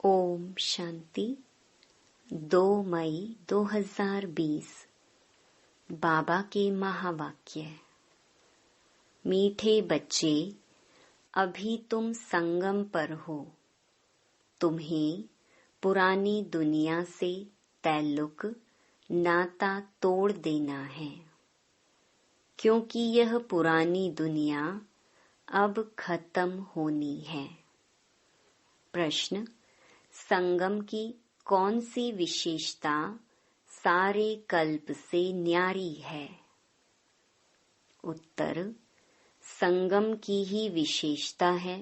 ओम शांति। 2 मई 2020 बाबा के महावाक्य। मीठे बच्चे, अभी तुम संगम पर हो। तुम्हें पुरानी दुनिया से ताल्लुक नाता तोड़ देना है, क्योंकि यह पुरानी दुनिया अब खत्म होनी है। प्रश्न: संगम की कौन सी विशेषता सारे कल्प से न्यारी है? उत्तर: संगम की ही विशेषता है।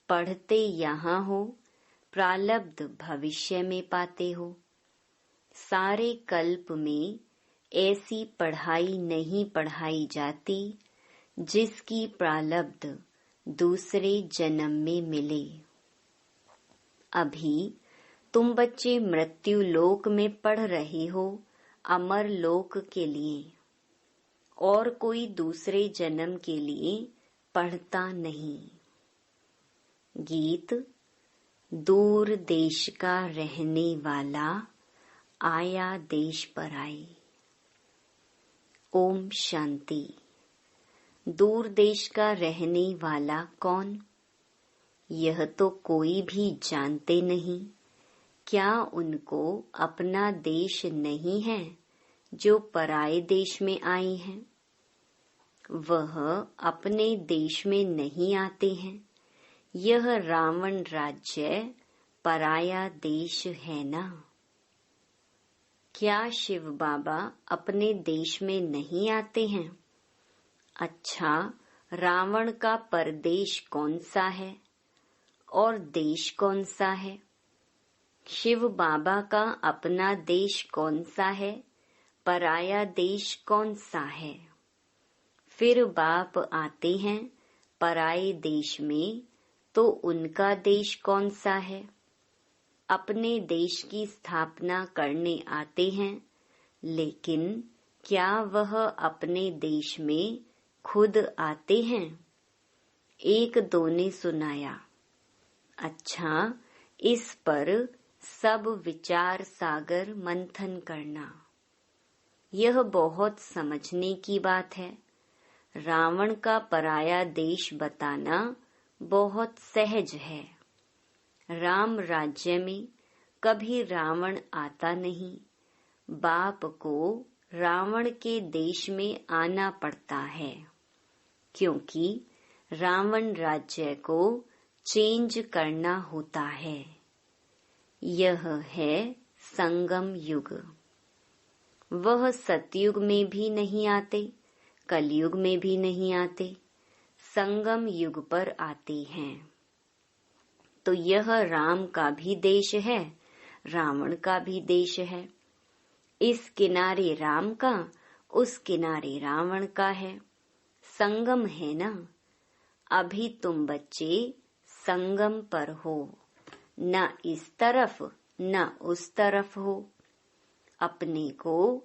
पढ़ते यहाँ हो, प्रारब्ध भविष्य में पाते हो। सारे कल्प में ऐसी पढ़ाई नहीं पढ़ाई जाती जिसकी प्रारब्ध दूसरे जन्म में मिले। अभी तुम बच्चे मृत्यु लोक में पढ़ रहे हो, अमर लोक के लिए, और कोई दूसरे जन्म के लिए पढ़ता नहीं। गीत: दूर देश का रहने वाला आया देश पर आई। ओम शांति। दूर देश का रहने वाला कौन? यह तो कोई भी जानते नहीं। क्या उनको अपना देश नहीं है जो पराये देश में आए हैं? वह अपने देश में नहीं आते हैं। यह रावण राज्य पराया देश है ना? क्या शिव बाबा अपने देश में नहीं आते हैं? अच्छा, रावण का परदेश कौन सा है और देश कौन सा है? शिव बाबा का अपना देश कौन सा है? पराया देश कौन सा है? फिर बाप आते हैं पराये देश में, तो उनका देश कौन सा है? अपने देश की स्थापना करने आते हैं, लेकिन क्या वह अपने देश में खुद आते हैं? एक दो ने सुनाया। अच्छा, इस पर सब विचार सागर मंथन करना। यह बहुत समझने की बात है। रावण का पराया देश बताना बहुत सहज है। राम राज्य में कभी रावण आता नहीं। बाप को रावण के देश में आना पड़ता है, क्योंकि रावण राज्य को चेंज करना होता है। यह है संगम युग। वह सतयुग में भी नहीं आते, कलयुग में भी नहीं आते, संगम युग पर आते हैं। तो यह राम का भी देश है, रावण का भी देश है। इस किनारे राम का, उस किनारे रावण का है। संगम है ना? अभी तुम बच्चे संगम पर हो, न इस तरफ न उस तरफ हो। अपने को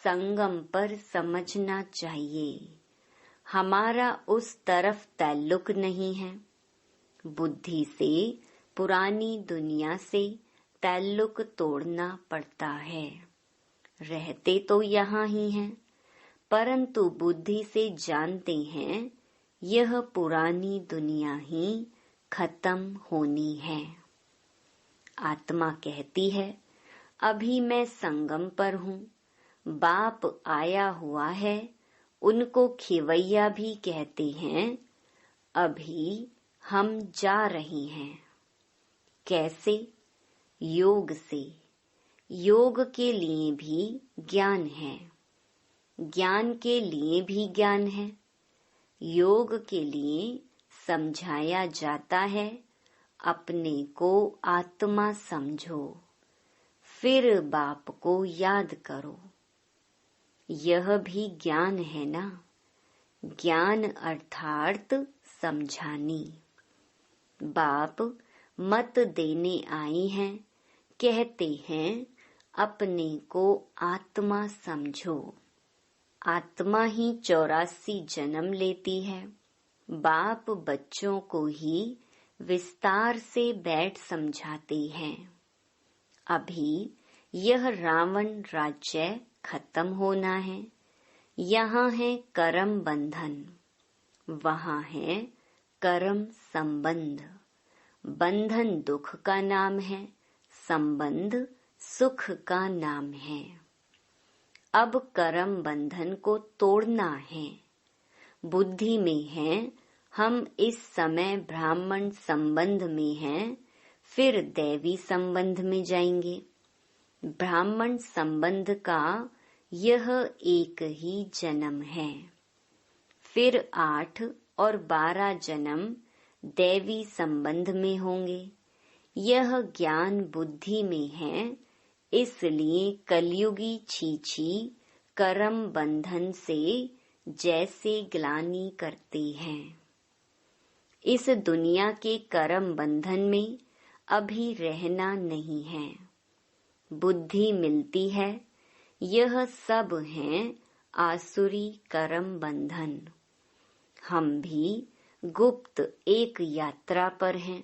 संगम पर समझना चाहिए। हमारा उस तरफ ताल्लुक नहीं है। बुद्धि से पुरानी दुनिया से ताल्लुक तोड़ना पड़ता है। रहते तो यहाँ ही हैं, परंतु बुद्धि से जानते हैं यह पुरानी दुनिया ही खत्म होनी है। आत्मा कहती है, अभी मैं संगम पर हूँ। बाप आया हुआ है, उनको खिवैया भी कहते हैं। अभी हम जा रहे हैं। कैसे? योग से। योग के लिए भी ज्ञान है, ज्ञान के लिए भी ज्ञान है। योग के लिए समझाया जाता है, अपने को आत्मा समझो, फिर बाप को याद करो। यह भी ज्ञान है ना? ज्ञान अर्थात समझानी। बाप मत देने आए हैं, कहते हैं अपने को आत्मा समझो। आत्मा ही 84 जन्म लेती है। बाप बच्चों को ही विस्तार से बैठ समझाते हैं। अभी यह रावण राज्य खत्म होना है। यहाँ है कर्म बंधन, वहाँ है कर्म संबंध। बंधन दुख का नाम है, संबंध सुख का नाम है। अब कर्म बंधन को तोड़ना है। बुद्धि में है हम इस समय ब्राह्मण संबंध में हैं, फिर दैवी संबंध में जाएंगे। ब्राह्मण संबंध का यह एक ही जन्म है, फिर 8 और 12 जन्म दैवी संबंध में होंगे। यह ज्ञान बुद्धि में है, इसलिए कलयुगी छीछी कर्म बंधन से जैसे ग्लानि करते हैं। इस दुनिया के कर्म बंधन में अभी रहना नहीं है। बुद्धि मिलती है, यह सब हैं आसुरी कर्म बंधन। हम भी गुप्त एक यात्रा पर हैं।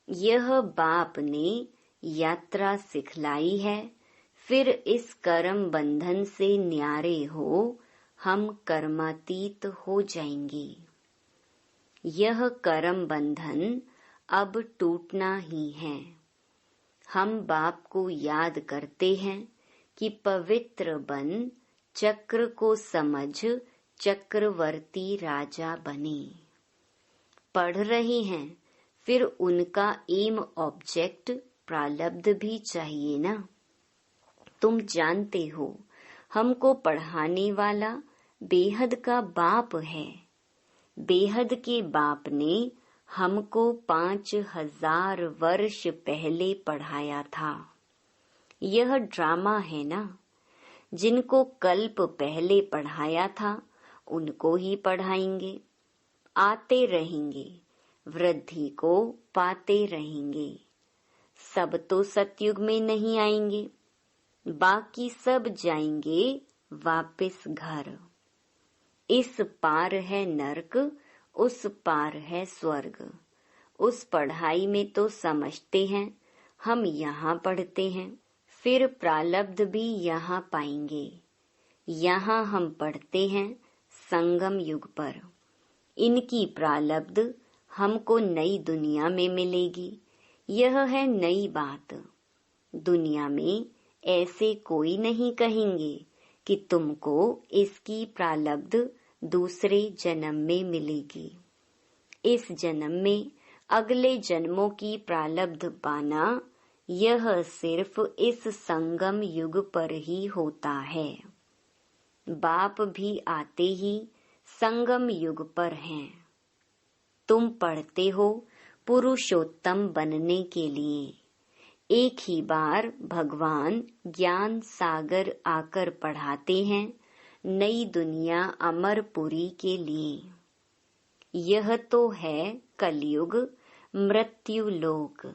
यह बाप ने यात्रा सिखलाई है, फिर इस कर्म बंधन से न्यारे हो हम कर्मातीत हो जाएंगे। यह कर्म बंधन अब टूटना ही है। हम बाप को याद करते हैं कि पवित्र बन चक्र को समझ चक्रवर्ती राजा बने। पढ़ रहे हैं, फिर उनका एम ऑब्जेक्ट प्रालब्ध भी चाहिए ना। तुम जानते हो हमको पढ़ाने वाला बेहद का बाप है। बेहद के बाप ने हमको 5000 वर्ष पहले पढ़ाया था। यह ड्रामा है ना। जिनको कल्प पहले पढ़ाया था उनको ही पढ़ाएंगे। आते रहेंगे, वृद्धि को पाते रहेंगे। सब तो सतयुग में नहीं आएंगे, बाकी सब जाएंगे वापस घर। इस पार है नरक, उस पार है स्वर्ग। उस पढ़ाई में तो समझते हैं, हम यहाँ पढ़ते हैं, फिर प्रालब्ध भी यहाँ पाएंगे। यहाँ हम पढ़ते हैं संगम युग पर। इनकी प्रालब्ध हमको नई दुनिया में मिलेगी। यह है नई बात। दुनिया में ऐसे कोई नहीं कहेंगे कि तुमको इसकी प्रालब्ध दूसरे जन्म में मिलेगी। इस जन्म में अगले जन्मों की प्रालब्ध पाना, यह सिर्फ इस संगम युग पर ही होता है। बाप भी आते ही संगम युग पर हैं। तुम पढ़ते हो पुरुषोत्तम बनने के लिए। एक ही बार भगवान ज्ञान सागर आकर पढ़ाते हैं नई दुनिया अमरपुरी के लिए। यह तो है कलयुग मृत्यु लोक।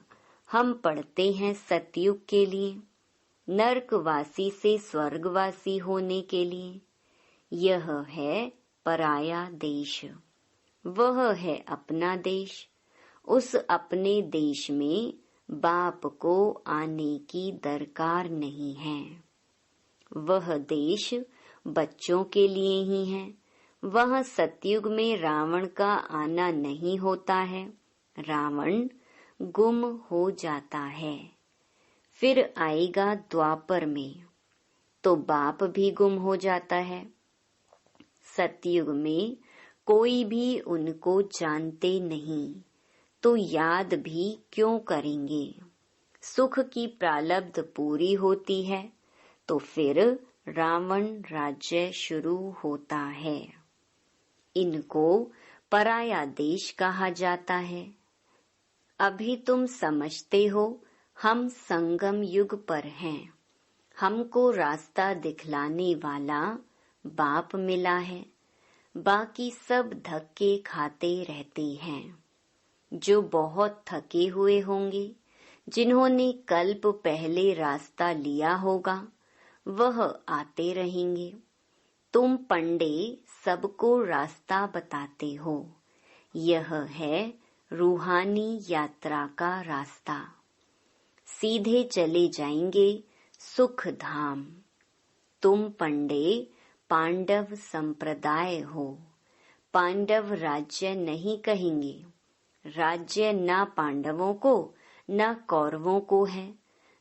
हम पढ़ते हैं सतयुग के लिए, नरकवासी से स्वर्गवासी होने के लिए। यह है पराया देश, वह है अपना देश। उस अपने देश में बाप को आने की दरकार नहीं है। वह देश बच्चों के लिए ही है। वह सतयुग में रावण का आना नहीं होता है। रावण गुम हो जाता है। फिर आएगा द्वापर में, तो बाप भी गुम हो जाता है। सतयुग में कोई भी उनको जानते नहीं, तो याद भी क्यों करेंगे। सुख की प्रालब्ध पूरी होती है, तो फिर रावण राज्य शुरू होता है। इनको पराया देश कहा जाता है। अभी तुम समझते हो हम संगम युग पर हैं। हमको रास्ता दिखलाने वाला बाप मिला है। बाकी सब धक्के खाते रहते हैं। जो बहुत थके हुए होंगे, जिन्होंने कल्प पहले रास्ता लिया होगा, वह आते रहेंगे। तुम पंडे सबको रास्ता बताते हो। यह है रूहानी यात्रा का रास्ता। सीधे चले जाएंगे सुख धाम। तुम पंडे पांडव संप्रदाय हो। पांडव राज्य नहीं कहेंगे। राज्य न पांडवों को न कौरवों को है।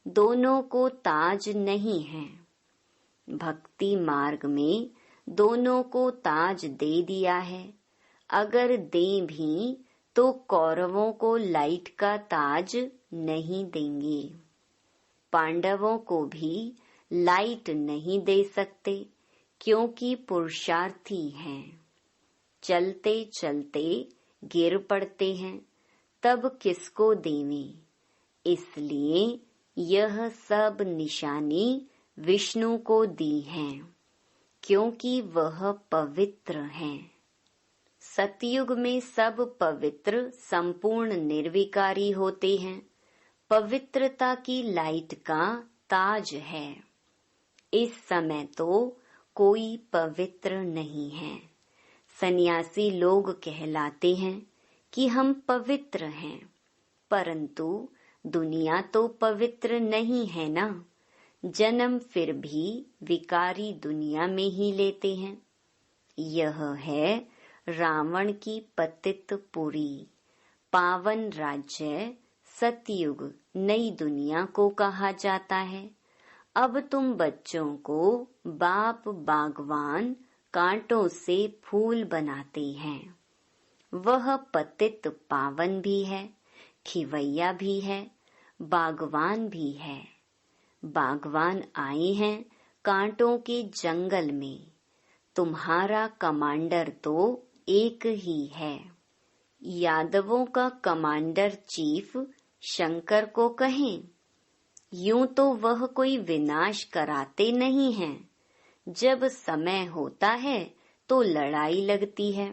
दोनों को ताज नहीं है। भक्ति मार्ग में दोनों को ताज दे दिया है। अगर दें भी तो कौरवों को लाइट का ताज नहीं देंगे। पांडवों को भी लाइट नहीं दे सकते क्योंकि पुरुषार्थी हैं। चलते चलते गिर पड़ते हैं, तब किसको देवें। इसलिए यह सब निशानी विष्णु को दी हैं, क्योंकि वह पवित्र हैं। सतयुग में सब पवित्र संपूर्ण निर्विकारी होते हैं। पवित्रता की लाइट का ताज है। इस समय तो कोई पवित्र नहीं है। सन्यासी लोग कहलाते हैं कि हम पवित्र हैं, परंतु दुनिया तो पवित्र नहीं है ना। जन्म फिर भी विकारी दुनिया में ही लेते हैं। यह है रावण की पतित पुरी। पावन राज्य सतयुग नई दुनिया को कहा जाता है। अब तुम बच्चों को बाप बागवान कांटों से फूल बनाते हैं। वह पतित पावन भी है, खिवैया भी है, बागवान भी है। बागवान आए हैं कांटों के जंगल में। तुम्हारा कमांडर तो एक ही है। यादवों का कमांडर चीफ शंकर को कहें। यूं तो वह कोई विनाश कराते नहीं हैं। जब समय होता है तो लड़ाई लगती है।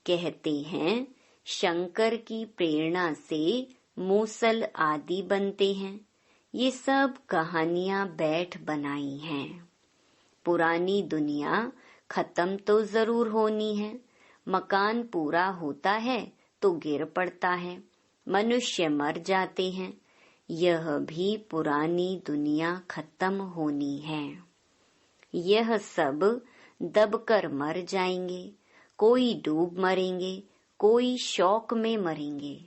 कहते हैं शंकर की प्रेरणा से मूसल आदि बनते हैं। ये सब कहानियां बैठ बनाई हैं। पुरानी दुनिया खत्म तो जरूर होनी है। मकान पूरा होता है तो गिर पड़ता है। मनुष्य मर जाते हैं। यह भी पुरानी दुनिया खत्म होनी है। यह सब दबकर मर जाएंगे। कोई डूब मरेंगे, कोई शौक में मरेंगे।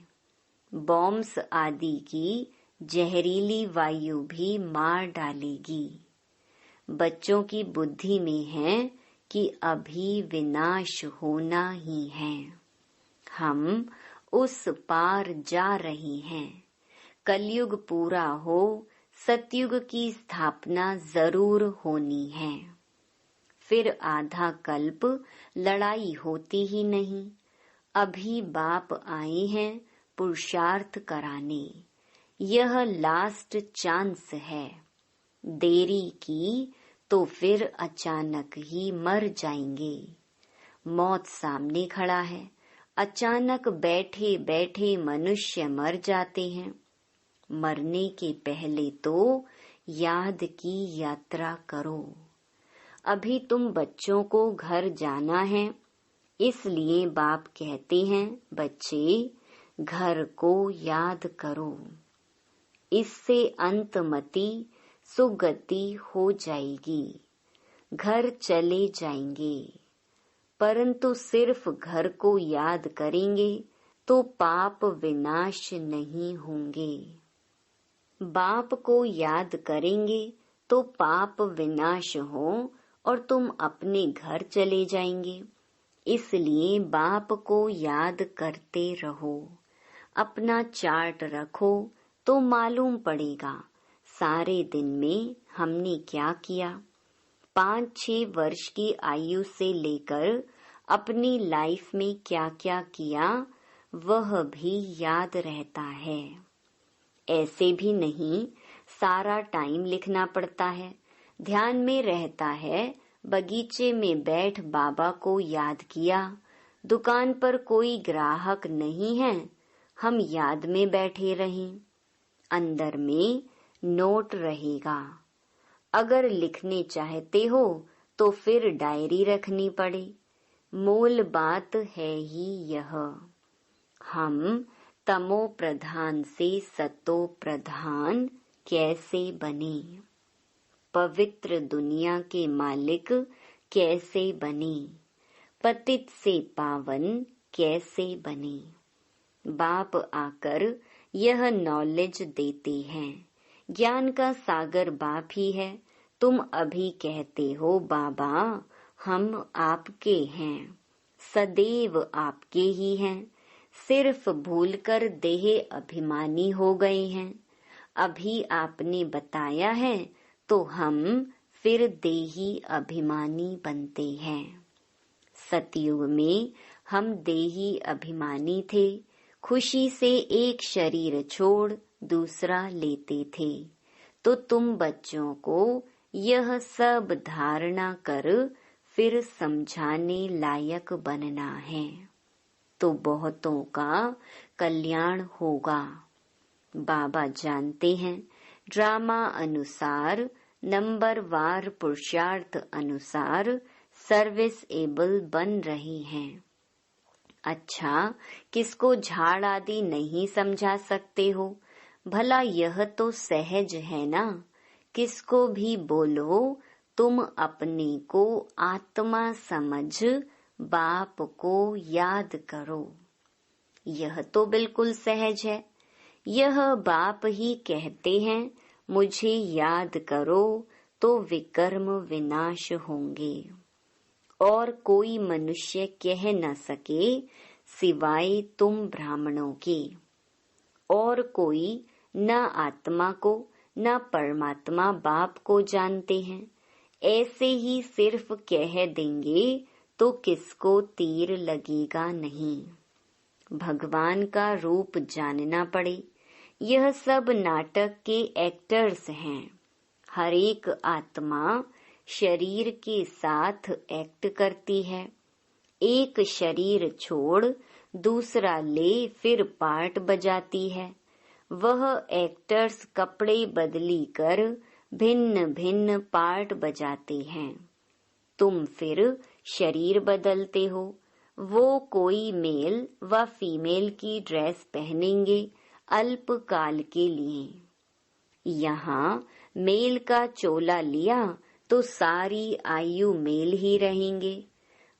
बॉम्ब्स आदि की जहरीली वायु भी मार डालेगी। बच्चों की बुद्धि में है कि अभी विनाश होना ही है। हम उस पार जा रहे हैं। कलयुग पूरा हो, सतयुग की स्थापना जरूर होनी है। फिर आधा कल्प लड़ाई होती ही नहीं। अभी बाप आए हैं पुरुषार्थ कराने। यह लास्ट चांस है। देरी की तो फिर अचानक ही मर जाएंगे। मौत सामने खड़ा है। अचानक बैठे बैठे मनुष्य मर जाते हैं। मरने के पहले तो याद की यात्रा करो। अभी तुम बच्चों को घर जाना है, इसलिए बाप कहते हैं बच्चे घर को याद करो। इससे अंतमति सुगति हो जाएगी। घर चले जाएंगे, परंतु सिर्फ घर को याद करेंगे तो पाप विनाश नहीं होंगे। बाप को याद करेंगे तो पाप विनाश हो और तुम अपने घर चले जाएंगे। इसलिए बाप को याद करते रहो। अपना चार्ट रखो तो मालूम पड़ेगा सारे दिन में हमने क्या किया। 5-6 वर्ष की आयु से लेकर अपनी लाइफ में क्या क्या किया वह भी याद रहता है। ऐसे भी नहीं सारा टाइम लिखना पड़ता है। ध्यान में रहता है बगीचे में बैठ बाबा को याद किया। दुकान पर कोई ग्राहक नहीं है, हम याद में बैठे रहें। अंदर में नोट रहेगा। अगर लिखने चाहते हो तो फिर डायरी रखनी पड़े। मूल बात है ही यह। हम तमो प्रधान से सतो प्रधान कैसे बने, पवित्र दुनिया के मालिक कैसे बने, पतित से पावन कैसे बने। बाप आकर यह नॉलेज देते हैं। ज्ञान का सागर बाप ही है। तुम अभी कहते हो बाबा हम आपके हैं, सदैव आपके ही हैं, सिर्फ भूलकर देह अभिमानी हो गए हैं। अभी आपने बताया है तो हम फिर देही अभिमानी बनते हैं। सतयुग में हम देही अभिमानी थे, खुशी से एक शरीर छोड़ दूसरा लेते थे। तो तुम बच्चों को यह सब धारणा कर फिर समझाने लायक बनना है, तो बहुतों का कल्याण होगा। बाबा जानते हैं ड्रामा अनुसार, नंबर वार पुरुषार्थ अनुसार सर्विस एबल बन रही हैं। अच्छा, किसको झाड़ आदि नहीं समझा सकते हो? भला यह तो सहज है ना। किसको भी बोलो तुम अपने को आत्मा समझ बाप को याद करो, यह तो बिल्कुल सहज है। यह बाप ही कहते हैं मुझे याद करो तो विकर्म विनाश होंगे, और कोई मनुष्य कह न सके सिवाय तुम ब्राह्मणों के। और कोई न आत्मा को न परमात्मा बाप को जानते हैं। ऐसे ही सिर्फ कह देंगे तो किसको तीर लगेगा नहीं। भगवान का रूप जानना पड़े। यह सब नाटक के एक्टर्स हैं। हर एक आत्मा शरीर के साथ एक्ट करती है। एक शरीर छोड़ दूसरा ले फिर पार्ट बजाती है। वह एक्टर्स कपड़े बदली कर भिन्न भिन्न पार्ट बजाते हैं। तुम फिर शरीर बदलते हो। वो कोई मेल व फीमेल की ड्रेस पहनेंगे अल्प काल के लिए। यहाँ मेल का चोला लिया तो सारी आयु मेल ही रहेंगे।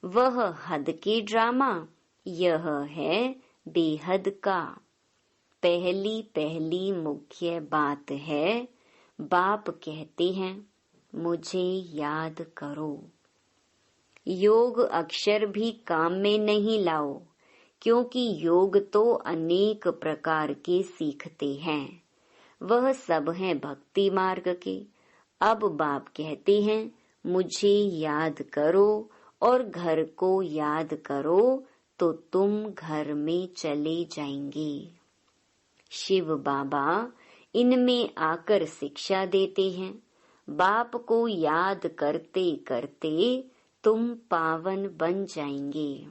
वह हद के ड्रामा, यह है बेहद का। पहली मुख्य बात है, बाप कहते हैं मुझे याद करो। योग अक्षर भी काम में नहीं लाओ, क्योंकि योग तो अनेक प्रकार के सीखते हैं। वह सब हैं भक्ति मार्ग के। अब बाप कहते हैं मुझे याद करो और घर को याद करो तो तुम घर में चले जाएंगे। शिव बाबा इनमें आकर शिक्षा देते हैं। बाप को याद करते करते तुम पावन बन जाएंगे।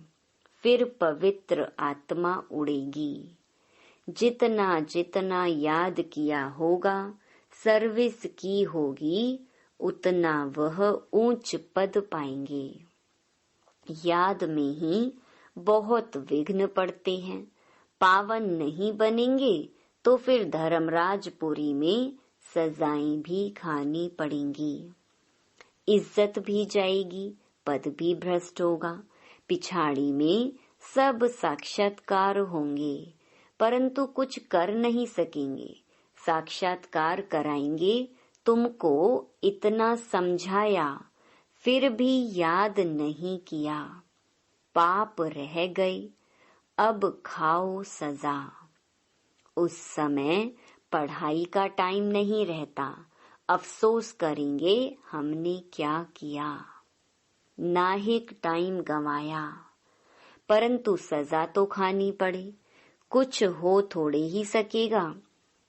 फिर पवित्र आत्मा उड़ेगी। जितना जितना याद किया होगा, सर्विस की होगी, उतना वह ऊंच पद पाएंगे। याद में ही बहुत विघ्न पड़ते हैं। पावन नहीं बनेंगे तो फिर धर्मराजपुरी में सजाएं भी खानी पड़ेंगी। इज्जत भी जाएगी, पद भी भ्रष्ट होगा। पिछाड़ी में सब साक्षात्कार होंगे, परंतु कुछ कर नहीं सकेंगे। साक्षात्कार कराएंगे, तुमको इतना समझाया, फिर भी याद नहीं किया, पाप रह गए, अब खाओ सजा। उस समय पढ़ाई का टाइम नहीं रहता, अफसोस करेंगे हमने क्या किया, नाहिक टाइम गंवाया। परंतु सजा तो खानी पड़े, कुछ हो थोड़े ही सकेगा।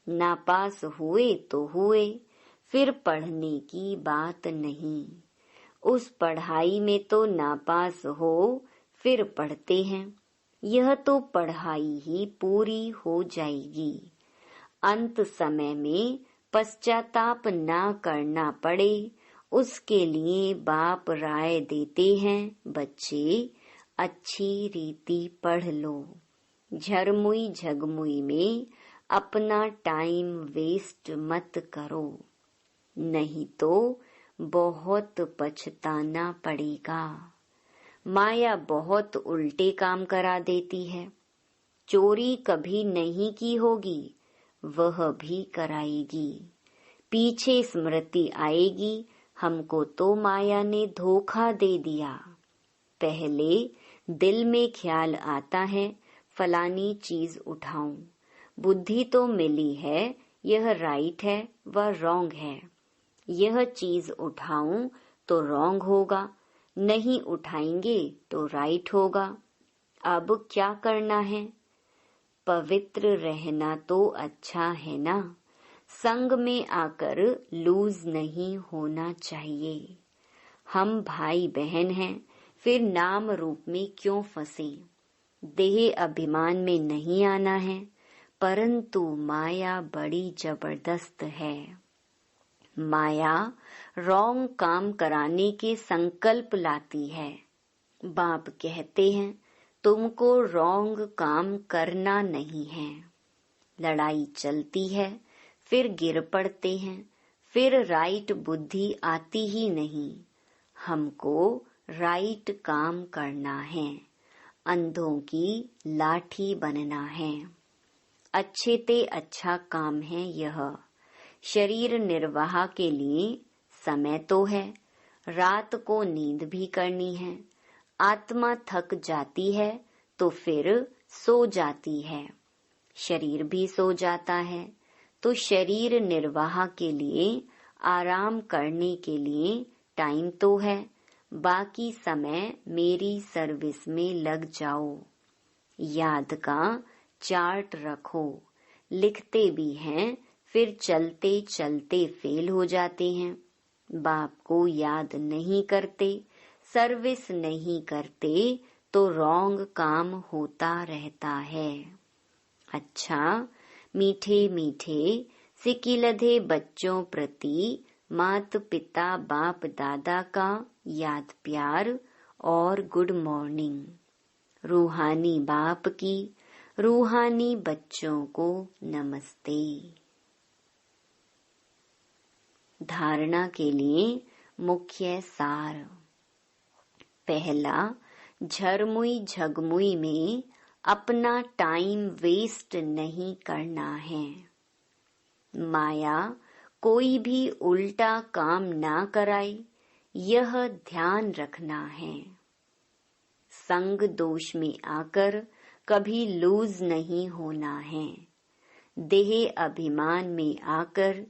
नापास हुए तो हुए, फिर पढ़ने की बात नहीं। उस पढ़ाई में तो नापास हो फिर पढ़ते हैं। यह तो पढ़ाई ही पूरी हो जाएगी। अंत समय में पश्चाताप ना करना पड़े, उसके लिए बाप राय देते हैं, बच्चे अच्छी रीति पढ़ लो। झरमुई झगमुई में अपना टाइम वेस्ट मत करो, नहीं तो बहुत पछताना पड़ेगा। माया बहुत उल्टे काम करा देती है। चोरी कभी नहीं की होगी, वह भी कराएगी। पीछे स्मृति आएगी, हमको तो माया ने धोखा दे दिया। पहले दिल में ख्याल आता है, फलानी चीज उठाऊं। बुद्धि तो मिली है, यह राइट है व रॉन्ग है। यह चीज उठाऊं तो रॉन्ग होगा, नहीं उठाएंगे तो राइट होगा। अब क्या करना है? पवित्र रहना तो अच्छा है ना। संग में आकर लूज नहीं होना चाहिए। हम भाई बहन हैं, फिर नाम रूप में क्यों फंसे? देह अभिमान में नहीं आना है, परंतु माया बड़ी जबरदस्त है। माया रॉन्ग काम कराने के संकल्प लाती है। बाप कहते हैं, तुमको रॉन्ग काम करना नहीं है। लड़ाई चलती है, फिर गिर पड़ते हैं, फिर राइट बुद्धि आती ही नहीं। हमको राइट काम करना है, अंधों की लाठी बनना है। अच्छे ते अच्छा काम है यह। शरीर निर्वाह के लिए समय तो है, रात को नींद भी करनी है। आत्मा थक जाती है तो फिर सो जाती है, शरीर भी सो जाता है। तो शरीर निर्वाह के लिए, आराम करने के लिए टाइम तो है। बाकी समय मेरी सर्विस में लग जाओ। याद का चार्ट रखो। लिखते भी हैं, फिर चलते चलते फेल हो जाते हैं। बाप को याद नहीं करते, सर्विस नहीं करते, तो रॉन्ग काम होता रहता है। अच्छा, मीठे मीठे सिकिलधे बच्चों प्रति मात पिता बाप दादा का याद प्यार और गुड मॉर्निंग। रूहानी बाप की रूहानी बच्चों को नमस्ते। धारणा के लिए मुख्य सार। पहला, झरमुई झगमुई में अपना टाइम वेस्ट नहीं करना है। माया कोई भी उल्टा काम ना कराए, यह ध्यान रखना है। संग दोष में आकर कभी लूज नहीं होना है। देह अभिमान में आकर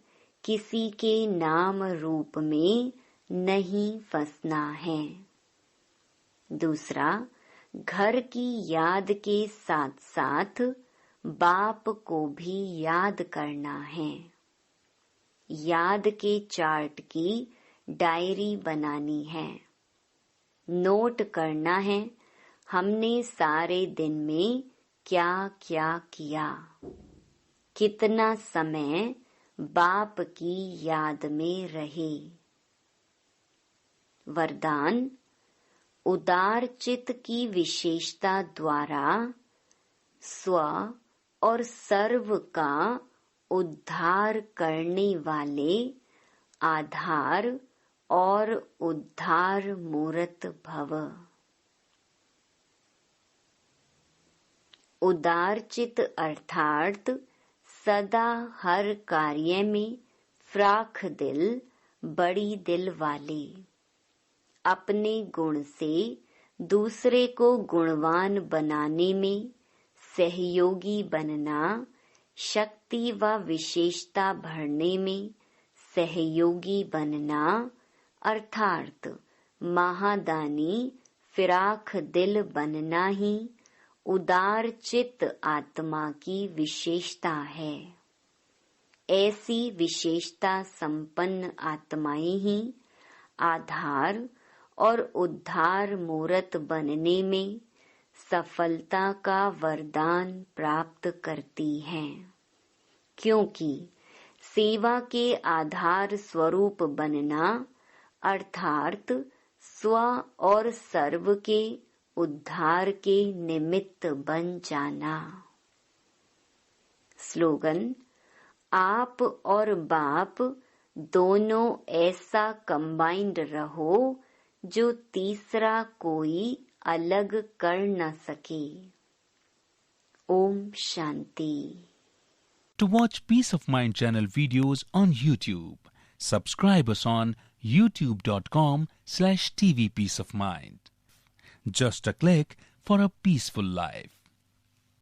किसी के नाम रूप में नहीं फंसना है। दूसरा, घर की याद के साथ साथ बाप को भी याद करना है। याद के चार्ट की डायरी बनानी है। नोट करना है, हमने सारे दिन में क्या क्या किया, कितना समय बाप की याद में रहे। वरदान, उदार चित्त की विशेषता द्वारा स्व और सर्व का उद्धार करने वाले आधार और उद्धार मूर्त भव। उदार चित्त अर्थात सदा हर कार्य में फ्राख दिल, बड़ी दिल वाले। अपने गुण से दूसरे को गुणवान बनाने में सहयोगी बनना, शक्ति व विशेषता भरने में सहयोगी बनना, अर्थात महादानी फिराख दिल बनना ही उदार चित्त आत्मा की विशेषता है। ऐसी विशेषता संपन्न आत्माएं ही आधार और उद्धार मूर्त बनने में सफलता का वरदान प्राप्त करती हैं, क्योंकि सेवा के आधार स्वरूप बनना अर्थात स्व और सर्व के उद्धार के निमित्त बन जाना। स्लोगन, आप और बाप दोनों ऐसा कंबाइंड रहो जो तीसरा कोई अलग कर न सके। Om Shanti. To watch Peace of Mind channel videos on YouTube, subscribe us on youtube.com/tvpeaceofmind. Just a click for a peaceful life.